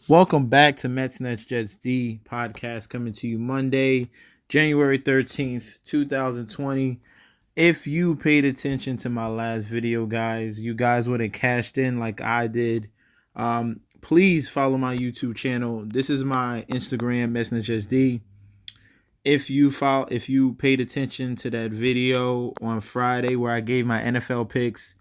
Welcome back to Mets Nets Jets D podcast coming to you Monday, January 13th, 2020. If you paid attention to my last video, guys, you guys would have cashed in like I did. Please follow my YouTube channel. This is my Instagram, Mets Nets Jets D. If you paid attention to that video on Friday where I gave my NFL picks,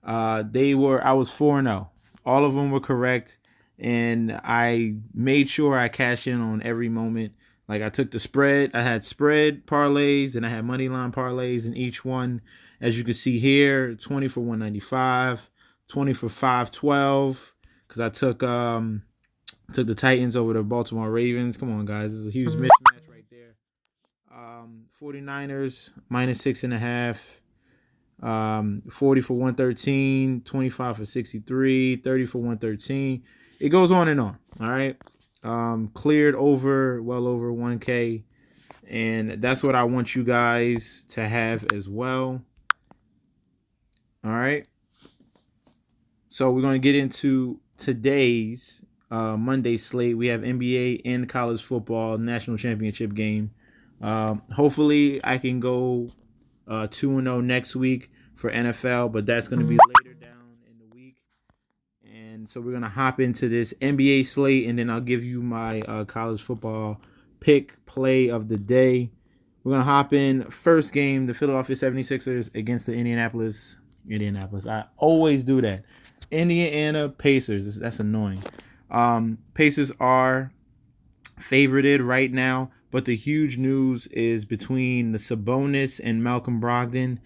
I was 4-0. All of them were correct, and I made sure I cashed in on every moment. Like I took the spread, I had spread parlays, and I had money line parlays in each one. As you can see here, 20 for 195, 20 for 512, because I took the Titans over the Baltimore Ravens. Come on, guys, this is a huge mismatch right there. 49ers minus 6.5. 40 for 113, 25 for 63, 30 for 113. It goes on and on. All right. Cleared well over 1K. And that's what I want you guys to have as well. All right. So we're going to get into today's Monday slate. We have NBA and college football national championship game. Hopefully I can go 2-0 next week for NFL, but that's going to be later down in the week. And so we're going to hop into this NBA slate, and then I'll give you my college football pick play of the day. We're going to hop in. First game, the Philadelphia 76ers against the Indianapolis. I always do that. Indiana Pacers. That's annoying. Pacers are favorited right now, but the huge news is between the Sabonis and Malcolm Brogdon.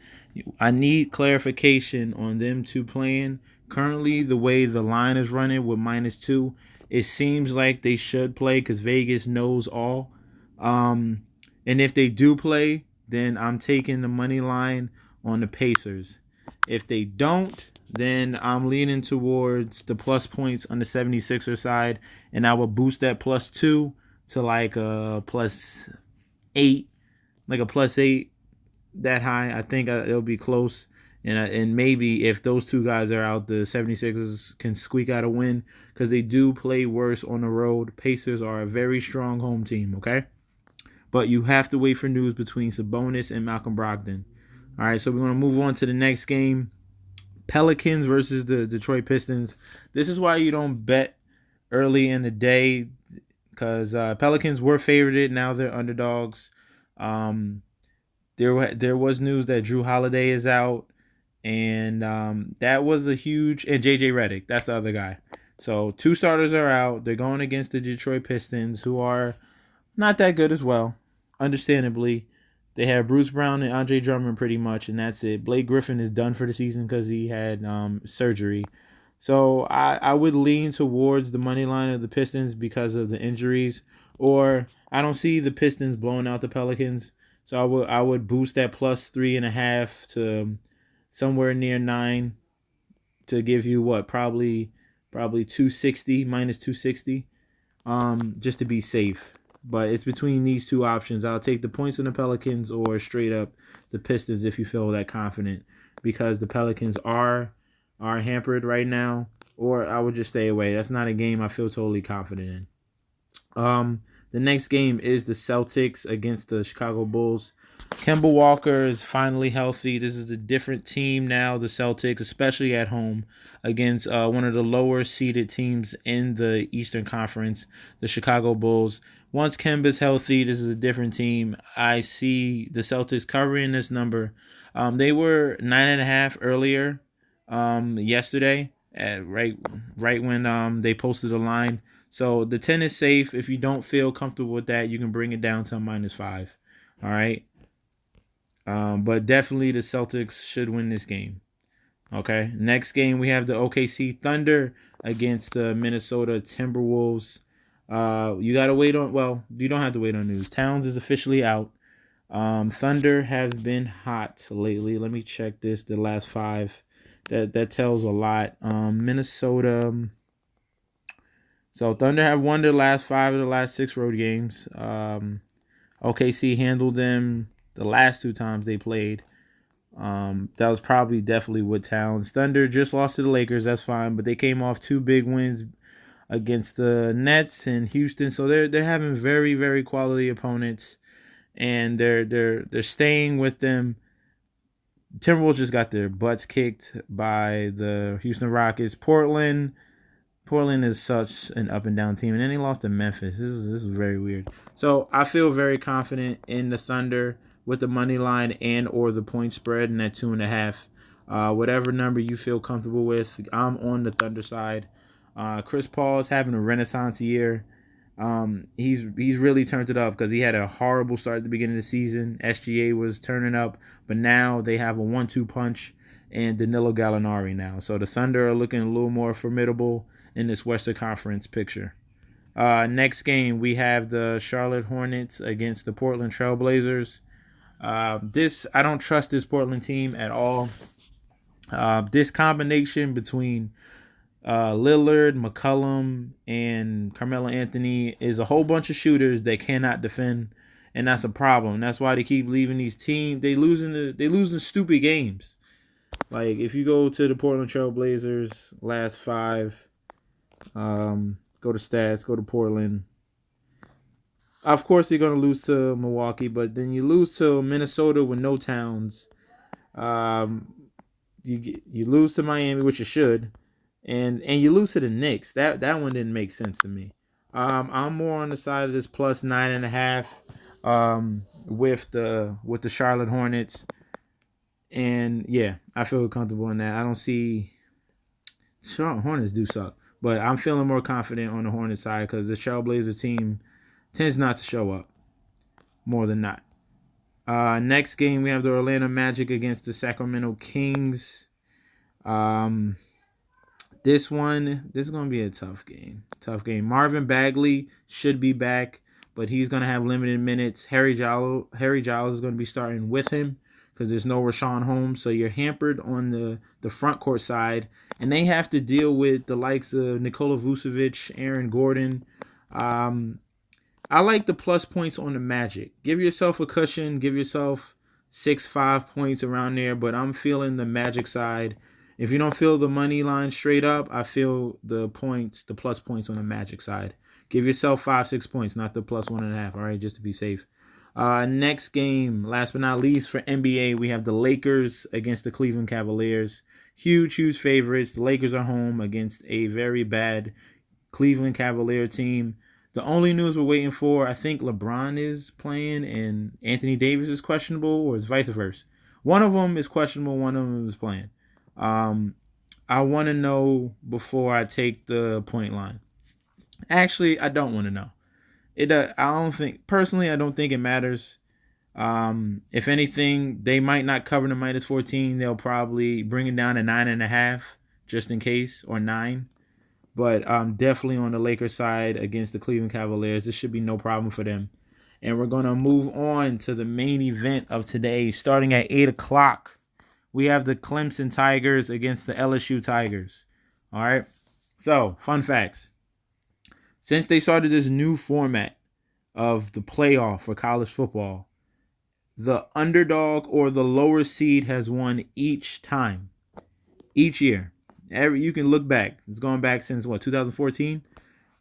I need clarification on them two playing. Currently, the way the line is running with -2, it seems like they should play because Vegas knows all. And if they do play, then I'm taking the money line on the Pacers. If they don't, then I'm leaning towards the plus points on the 76er side, and I will boost that +2 to like a +8, that high. I think it'll be close. And maybe if those two guys are out, the 76ers can squeak out a win because they do play worse on the road. Pacers are a very strong home team, okay? But you have to wait for news between Sabonis and Malcolm Brogdon. All right, so we're going to move on to the next game. Pelicans versus the Detroit Pistons. This is why you don't bet early in the day because Pelicans were favorited. Now they're underdogs. There was news that Drew Holiday is out, and that was a huge. And JJ Redick, that's the other guy. So two starters are out. They're going against the Detroit Pistons, who are not that good as well, understandably. They have Bruce Brown and Andre Drummond pretty much, and that's it. Blake Griffin is done for the season because he had surgery. So I would lean towards the money line of the Pistons because of the injuries, or I don't see the Pistons blowing out the Pelicans. So I would boost that +3.5 to somewhere near 9 to give you probably 260 -260, just to be safe. But it's between these two options. I'll take the points on the Pelicans or straight up the Pistons if you feel that confident, because the Pelicans are hampered right now. Or I would just stay away. That's not a game I feel totally confident in. The next game is the Celtics against the Chicago Bulls. Kemba Walker is finally healthy. This is a different team now, the Celtics, especially at home against one of the lower seeded teams in the Eastern Conference, the Chicago Bulls. Once Kemba's healthy, this is a different team. I see the Celtics covering this number. They were 9.5 earlier yesterday, right when they posted the line. So the 10 is safe. If you don't feel comfortable with that, you can bring it down to -5. All right. But definitely the Celtics should win this game. Okay. Next game, we have the OKC Thunder against the Minnesota Timberwolves. You got to wait on, well, you don't have to wait on news. Towns is officially out. Thunder have been hot lately. Let me check this, the last 5. That tells a lot. Minnesota. So Thunder have won their last 5 of the last 6 road games. OKC handled them the last 2 times they played. That was definitely with Towns. Thunder just lost to the Lakers. That's fine, but they came off 2 big wins against the Nets and Houston. So they're having very, very quality opponents, and they're staying with them. Timberwolves just got their butts kicked by the Houston Rockets. Portland is such an up and down team, and then they lost to Memphis. This is very weird. So I feel very confident in the Thunder with the money line and or the point spread in that 2.5. Whatever number you feel comfortable with, I'm on the Thunder side. Chris Paul is having a renaissance year. He's really turned it up because he had a horrible start at the beginning of the season. SGA was turning up, but now they have a 1-2 punch and Danilo Gallinari now. So the Thunder are looking a little more formidable in this Western Conference picture. Next game, we have the Charlotte Hornets against the Portland Trailblazers. I don't trust this Portland team at all. This combination between Lillard, McCollum, and Carmelo Anthony is a whole bunch of shooters that cannot defend, and that's a problem. That's why they keep leaving these teams. They losing stupid games. Like if you go to the Portland Trailblazers last 5, go to stats, go to Portland. Of course, you're gonna lose to Milwaukee, but then you lose to Minnesota with no Towns. You lose to Miami, which you should. And you lose to the Knicks. That one didn't make sense to me. I'm more on the side of this plus 9.5 with the Charlotte Hornets. And yeah, I feel comfortable in that. I don't see Charlotte Hornets do suck, but I'm feeling more confident on the Hornets side because the Trailblazer team tends not to show up more than not. Next game we have the Orlando Magic against the Sacramento Kings. This is going to be a tough game. Marvin Bagley should be back, but he's going to have limited minutes. Harry Giles is going to be starting with him because there's no Rashawn Holmes. So you're hampered on the front court side, and they have to deal with the likes of Nikola Vucevic, Aaron Gordon. I like the plus points on the Magic. Give yourself a cushion. Give yourself 6-5 points around there, but I'm feeling the Magic side. If you don't feel the money line straight up, I feel the plus points on the Magic side. Give yourself 5-6 points, not the plus 1.5, all right, just to be safe. Next game, last but not least for NBA, we have the Lakers against the Cleveland Cavaliers. Huge favorites. The Lakers are home against a very bad Cleveland Cavalier team. The only news we're waiting for, I think LeBron is playing and Anthony Davis is questionable, or it's vice versa. One of them is questionable, one of them is playing. I want to know before I take the point line. Actually, I don't want to know. I don't think it matters. If anything, they might not cover the -14. They'll probably bring it down to 9.5 just in case, or 9. But definitely on the Lakers side against the Cleveland Cavaliers. This should be no problem for them. And we're going to move on to the main event of today, starting at 8 o'clock. We have the Clemson Tigers against the LSU Tigers. All right. So, fun facts. Since they started this new format of the playoff for college football, the underdog or the lower seed has won each time. Each year. You can look back. It's going back since 2014?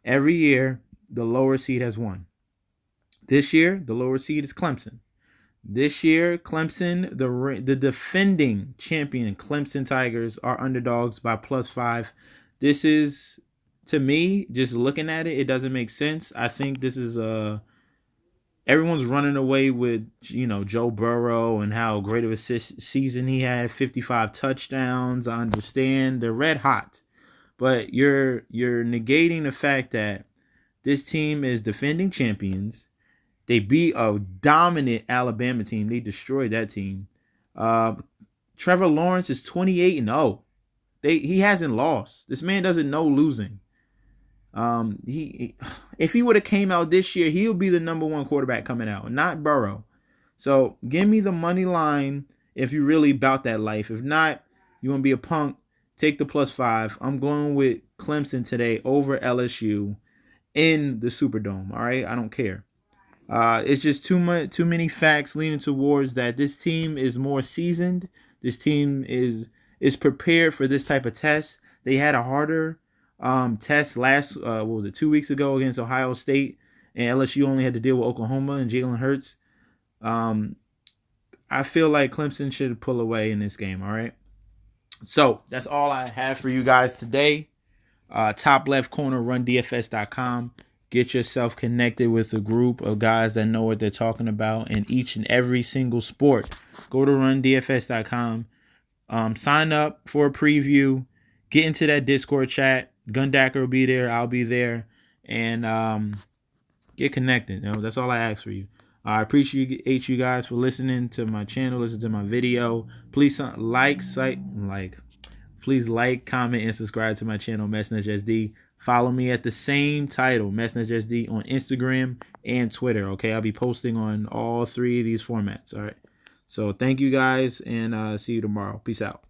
Every year, the lower seed has won. This year, the lower seed is Clemson. This year, Clemson, the defending champion Clemson Tigers are underdogs by +5. This is, to me, just looking at it, it doesn't make sense. I think this is everyone's running away with, Joe Burrow and how great of a season he had, 55 touchdowns. I understand they're red hot, but you're negating the fact that this team is defending champions. They beat a dominant Alabama team. They destroyed that team. Trevor Lawrence is 28-0. He hasn't lost. This man doesn't know losing. If he would have came out this year, he'll be the number 1 quarterback coming out, not Burrow. So give me the money line if you really about that life. If not, you want to be a punk, take the +5. I'm going with Clemson today over LSU in the Superdome. All right, I don't care. It's just too many facts leaning towards that this team is more seasoned. This team is prepared for this type of test. They had a harder test last, what was it, 2 weeks ago against Ohio State, and LSU only had to deal with Oklahoma and Jalen Hurts. I feel like Clemson should pull away in this game. All right. So that's all I have for you guys today. Top left corner, rundfs.com. Get yourself connected with a group of guys that know what they're talking about in each and every single sport. Go to rundfs.com. Sign up for a preview. Get into that Discord chat. Gundacker will be there. I'll be there. And get connected. That's all I ask for you. I appreciate you guys for listening to my channel, listen to my video. Please please like, comment, and subscribe to my channel, Message SD. Follow me at the same title, Message SD, on Instagram and Twitter. Okay, I'll be posting on all three of these formats. All right. So thank you guys, and see you tomorrow. Peace out.